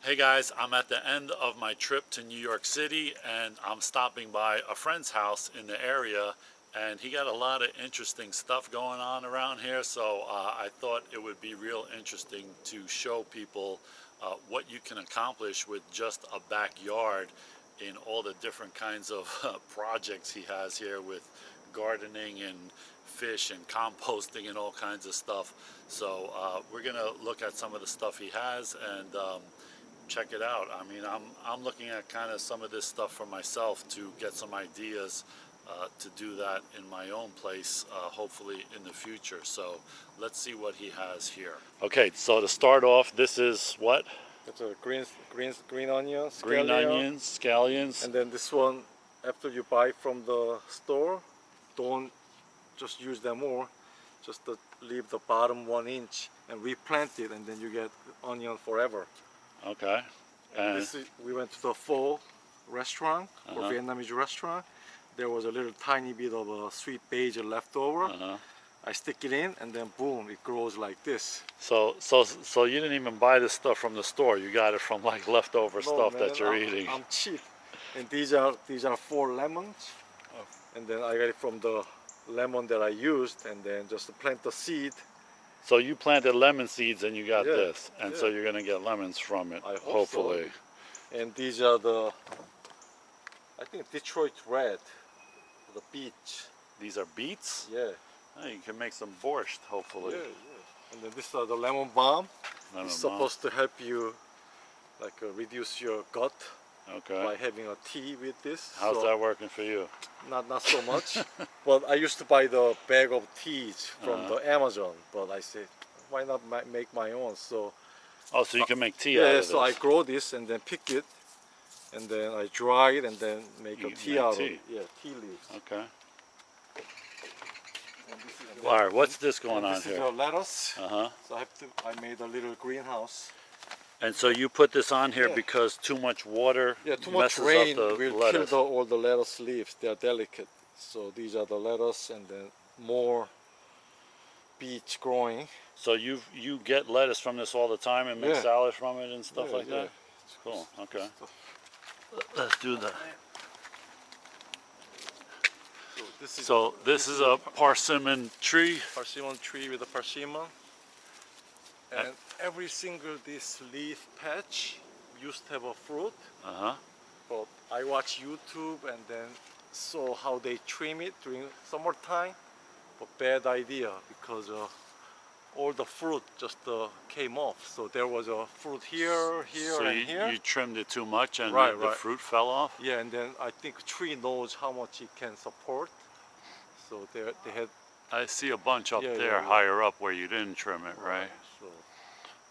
Hey guys, I'm at the end of my trip to New York City and I'm stopping by a friend's house in the area, and he got a lot of interesting stuff going on around here, so I thought it would be real interesting to show people what you can accomplish with just a backyard in all the different kinds of projects he has here with gardening and fish and composting and all kinds of stuff. So we're gonna look at some of the stuff he has and check it out. I mean, I'm looking at kind of some of this stuff for myself to get some ideas to do that in my own place, hopefully in the future. So let's see what he has here. Okay, so to start off, this is what? It's a green onions, Green onions, scallions. and then this one, after you buy from the store, don't just use them all. Just leave the bottom 1 inch and replant it, and then you get onion forever. Okay. And we went to the pho restaurant or Vietnamese restaurant. There was a little tiny bit of a sweet basil left over. I stick it in, and then boom, it grows like this. So you didn't even buy this stuff from the store. You got it from like leftover stuff that you're eating. I'm cheap. And these are 4 lemons. Oh. And then I got it from the lemon that I used, and then just plant the seed. So you planted lemon seeds and you got this, and so you're gonna get lemons from it, hopefully. So. And these are I think Detroit red, the beets. These are beets? Yeah. Oh, you can make some borscht, hopefully. Yeah. And then this is the lemon balm. It's supposed to help you, like reduce your gut. Okay. By having a tea with this. How's that working for you? Not so much. But I used to buy the bag of teas from the Amazon, but I said, why not make my own? So. Oh, so you can make tea out of this. Yeah, so I grow this and then pick it, and then I dry it and then make a tea out of it. Yeah, tea leaves. Okay. All right, what's this going on here? This is a lettuce. So I made a little greenhouse. And so you put this on here because too much water too much messes rain up the will lettuce. kill all the lettuce leaves. They are delicate. So these are the lettuce, and then more beets growing. So you get lettuce from this all the time and make salad from it and stuff like that? Cool, okay. Let's do that. So this is a persimmon tree. Persimmon tree with a persimmon. And every single this leaf patch used to have a fruit. But I watch YouTube and then saw how they trim it during summertime. But bad idea, because all the fruit just came off. So there was a fruit here, and here. You trimmed it too much and the fruit fell off? Yeah, and then I think a tree knows how much it can support. So they had... I see a bunch up there higher up where you didn't trim it, right? So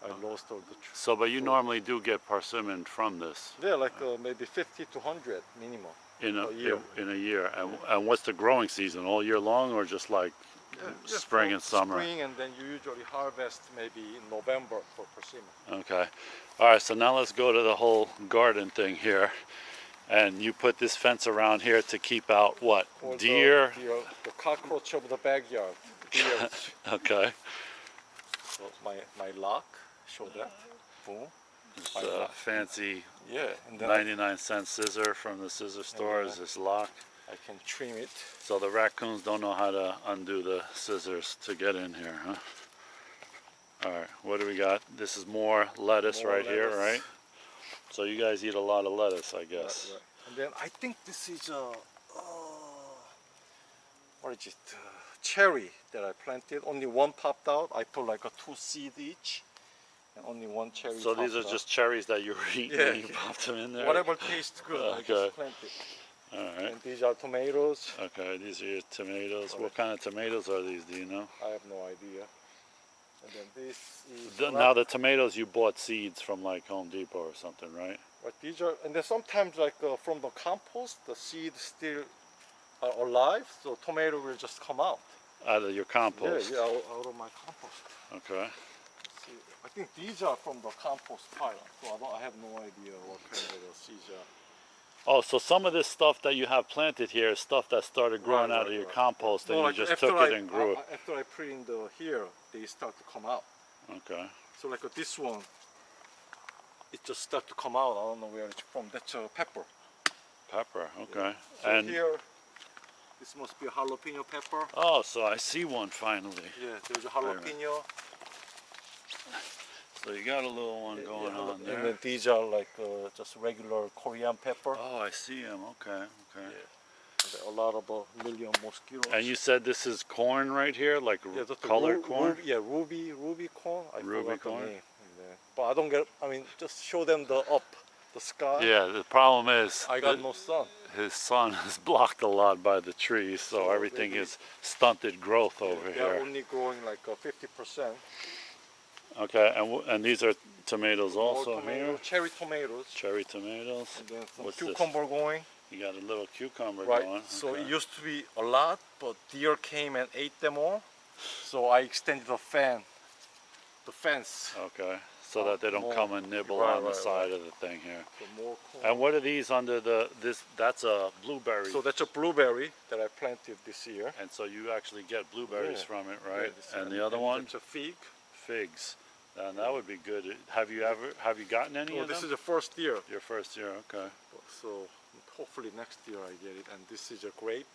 I lost all the trees. So, but you normally do get persimmon from this? Yeah, like maybe 50 to 100 minimum. In a year. And what's the growing season? All year long, or just like spring and summer? Spring, and then you usually harvest maybe in November for persimmon. Okay. All right, so now let's go to the whole garden thing here. And you put this fence around here to keep out what? Deer? The cockroach of the backyard. Deer. Okay. So my lock, show that. Boom. It's a fancy 99-cent scissor from the scissor store is this lock. I can trim it. So the raccoons don't know how to undo the scissors to get in here, huh? All right, what do we got? This is more lettuce here, right? So you guys eat a lot of lettuce, I guess. Right. And then I think this is what is it? Cherry that I planted. Only one popped out. I put like 2 seeds each, and only 1 cherry. So these are just cherries that you were eating and you popped them in there? Whatever tastes good, I just plant it. All right. And these are tomatoes. Okay, these are your tomatoes. What kind of tomatoes are these, do you know? I have no idea. And then this is... Now the tomatoes, you bought seeds from like Home Depot or something, right? But these are, and then sometimes like from the compost, the seeds still are alive, so tomato will just come out. Out of your compost? Yeah, out of my compost. Okay. See, I think these are from the compost pile, so I have no idea what kind of seeds are. Oh, so some of this stuff that you have planted here is stuff that started growing out of your compost, and you just took it and grew it. After I put in here, they start to come out. Okay. So like this one, it just start to come out. I don't know where it's from. That's a pepper. Pepper, okay. So And here, this must be a jalapeno pepper. oh, so I see one finally. Yeah, there's a jalapeno. So you got a little one going on there. And then these are like just regular Korean pepper. Oh, I see them. Okay, okay. Yeah. A lot of million mosquitoes. And you said this is corn right here, like colored corn? Ruby corn. I ruby forgot corn. the name. But I don't get. I mean, just show them the sky. Yeah, the problem is I got no sun. his sun is blocked a lot by the trees, so everything is stunted growth over here. They're only growing like 50%. Okay, and these are tomatoes also here? Cherry tomatoes. Cherry tomatoes. And then some What's cucumber going. You got a little cucumber Right. going. So it used to be a lot, but deer came and ate them all. So I extended the fence. Okay, so that they don't come and nibble on the side of the thing here. So more corn. And what are these under that's a blueberry. So that's a blueberry that I planted this year. And so you actually get blueberries from it, Yeah, right? And the other one? It's a fig. Figs. And that would be good. Have you gotten any of them? This is the first year. Your first year, okay. So hopefully next year I get it. And this is a grape.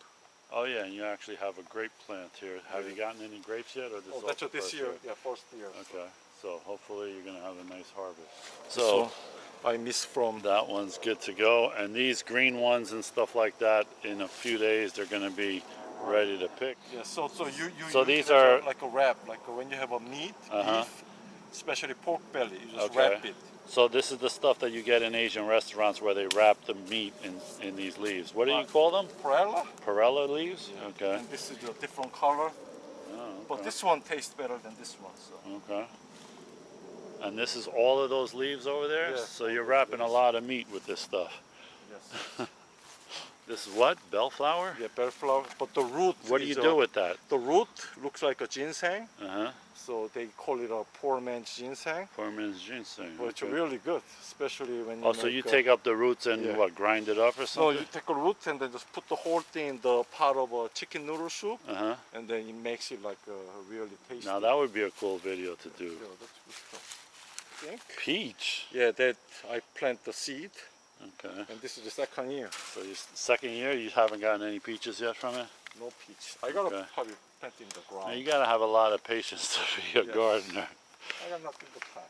Oh yeah, and you actually have a grape plant here. Have you gotten any grapes yet, or that's this year. Yeah, first year. Okay, so hopefully you're gonna have a nice harvest. So I miss from that one's good to go, and these green ones and stuff like that, in a few days they're gonna be ready to pick. Yeah. So So these are like a wrap, like when you have a meat, beef, especially pork belly, you just wrap it. So this is the stuff that you get in Asian restaurants where they wrap the meat in these leaves. What do you call them? Perella. Perella leaves? Yeah. Okay. And this is a different color. Oh, okay. But this one tastes better than this one. So. Okay. And this is all of those leaves over there? Yeah. So you're wrapping a lot of meat with this stuff. Yes. This is what? Bellflower? Yeah, bellflower. But the root. What do you do with that? The root looks like a ginseng. Uh-huh. So they call it a poor man's ginseng. Poor man's ginseng. But it's really good, especially when you so you take up the roots and what, grind it up or No, something? you take a root and then just put the whole thing in the pot of a chicken noodle soup. Uh-huh. And then it makes it like really tasty. Now that would be a cool video to do. Yeah, that's good stuff. I think. Peach? Yeah, that I plant the seed. Okay. And this is the second year. So your second year, you haven't gotten any peaches yet from it? No peach. I gotta probably plant in the ground. Now you gotta have a lot of patience to be a gardener. I got nothing to plant.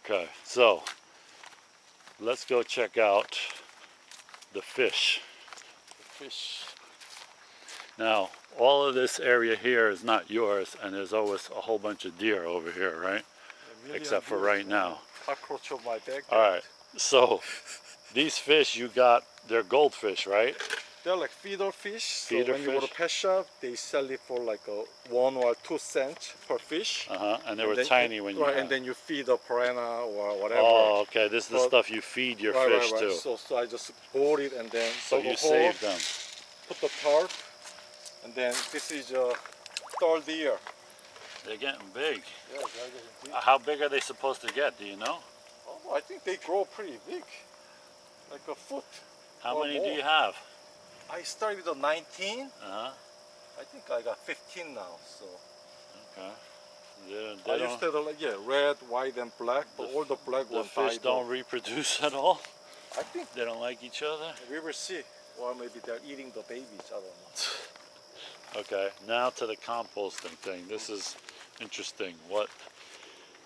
Okay, so let's go check out the fish. The fish. Now, all of this area here is not yours, and there's always a whole bunch of deer over here, right? Except for right now. Cockroach of my backyard. All right, so these fish you got, they're goldfish, right? They're like feeder fish. So Feeder when you go to pet shop, they sell it for like 1 or 2 cents per fish. And they were tiny when you and then you feed a piranha or whatever. Oh, okay. This is the stuff you feed your fish to. So I just boiled it and then so you save them. Put the tarp, and then this is a third year. They're getting big. Yeah, they're getting big. How big are they supposed to get? Do you know? Oh, I think they grow pretty big, like a foot. How many do you have? I started with 19. Uh-huh. I think I got 15 now. So. Okay. I used to have red, white, and black, but all the black ones died. The fish don't reproduce at all? I think they don't like each other? We will see. Or maybe they're eating the babies. I don't know. Okay, now to the composting thing. This is interesting.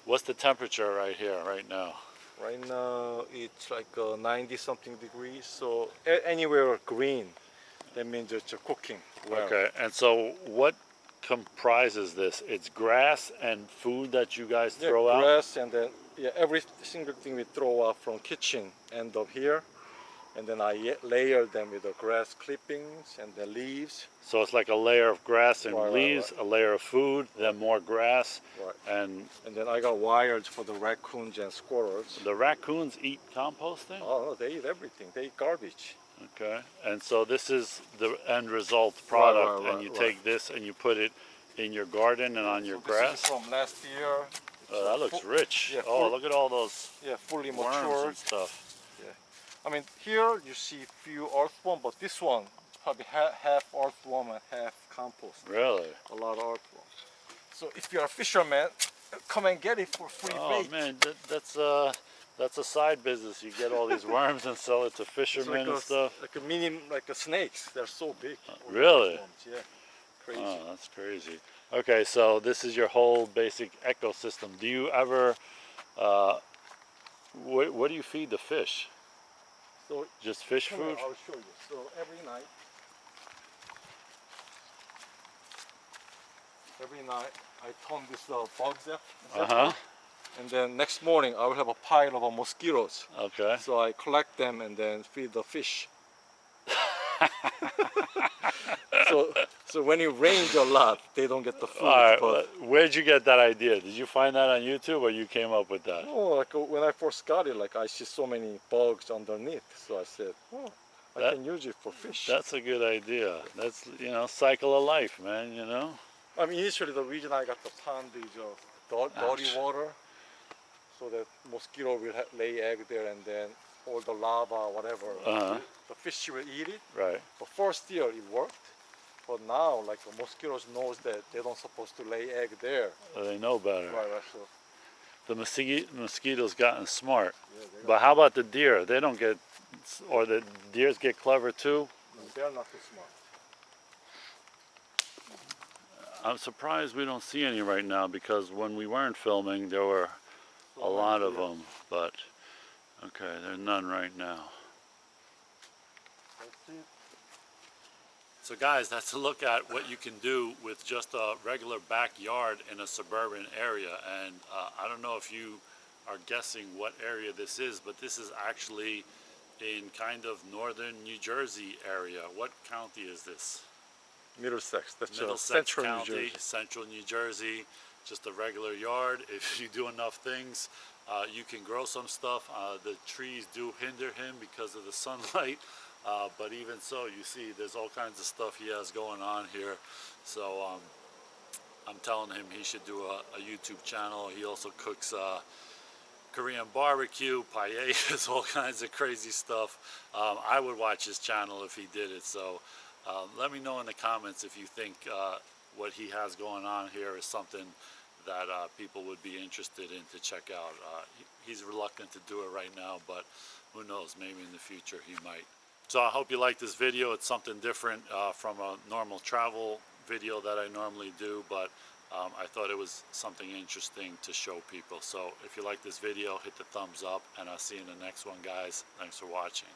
What's the temperature right here, right now? Right now it's like 90 something degrees. So anywhere green, that means it's cooking. Well. Okay, and so what comprises this? It's grass and food that you guys throw out? Grass, and then every single thing we throw out from kitchen end up here. And then I layer them with the grass clippings and the leaves. So it's like a layer of grass and leaves, a layer of food, then more grass. And then I got wires for the raccoons and squirrels. The raccoons eat composting? Oh, no, they eat everything. They eat garbage. Okay. And so this is the end result product, and you take this and you put it in your garden and on your grass? This is from last year. Oh, that looks rich. Yeah, look at all those fully worms mature and stuff. I mean, here you see few earthworm, but this one is probably half earthworm and half compost. Really? A lot of earthworm. So if you're a fisherman, come and get it for free bait. Oh man, That's a side business. You get all these worms and sell it to It's fishermen and stuff. like a mini, like a snakes. They're so big. All the Really? earthworms, yeah, crazy. Oh, that's crazy. Okay, so this is your whole basic ecosystem. Do you ever, uh, what do you feed the fish? So Just fish come here, food? I'll show you. So every night I turn this bug zapper, Uh-huh. and then next morning I will have a pile of mosquitoes. Okay. So I collect them and then feed the fish. So, so when it rains a lot, they don't get the food. All right, But where'd you get that idea? Did you find that on YouTube or you came up with that? no, like when I first got it, like I see so many bugs underneath. So I said, oh, I That can use it for fish. That's a good idea. That's, you know, cycle of life, man, you know? I mean, initially the reason I got the pond is dirty Ouch. water, so that mosquito will lay egg there, and then all the larva, whatever, the fish will eat it. Right. The first year it worked, but now like the mosquitoes knows that they don't supposed to lay egg there. They know better. Right, so. The mosquitoes gotten smart. Yeah, But how about the deer? They don't get, or the deers get clever too? No, they're not too smart. I'm surprised we don't see any right now, because when we weren't filming there were a lot of them, but okay, there's none right now. That's it. So guys, that's a look at what you can do with just a regular backyard in a suburban area. And I don't know if you are guessing what area this is, but this is actually in kind of northern New Jersey area. What county is this? Middlesex. That's Middlesex central County, New Jersey. central New Jersey. Just a regular yard. If you do enough things, you can grow some stuff. The trees do hinder him because of the sunlight. But even so, you see there's all kinds of stuff he has going on here. So I'm telling him he should do a YouTube channel. He also cooks Korean barbecue, paellas, all kinds of crazy stuff. I would watch his channel if he did it. So let me know in the comments if you think what he has going on here is something that people would be interested in to check out. He's reluctant to do it right now, but who knows, maybe in the future he might. So I hope you like this video. It's something different from a normal travel video that I normally do, but I thought it was something interesting to show people. So if you like this video, hit the thumbs up, and I'll see you in the next one, guys. Thanks for watching.